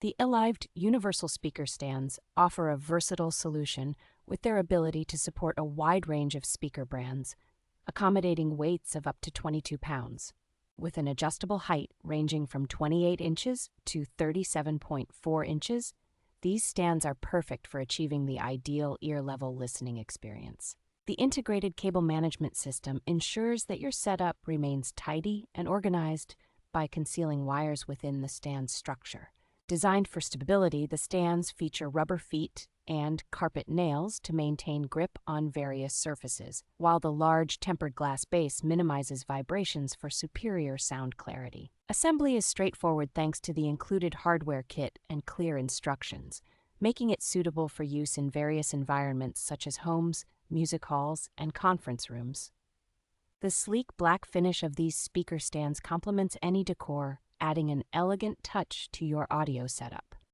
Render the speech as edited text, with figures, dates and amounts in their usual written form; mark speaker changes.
Speaker 1: The ELIVED Universal Speaker Stands offer a versatile solution with their ability to support a wide range of speaker brands, accommodating weights of up to 22 pounds. With an adjustable height ranging from 28 inches to 37.4 inches, these stands are perfect for achieving the ideal ear-level listening experience. The integrated cable management system ensures that your setup remains tidy and organized by concealing wires within the stand's structure. Designed for stability, the stands feature rubber feet and carpet nails to maintain grip on various surfaces, while the large tempered glass base minimizes vibrations for superior sound clarity. Assembly is straightforward thanks to the included hardware kit and clear instructions, making it suitable for use in various environments such as homes, music halls, and conference rooms. The sleek black finish of these speaker stands complements any decor, adding an elegant touch to your audio setup.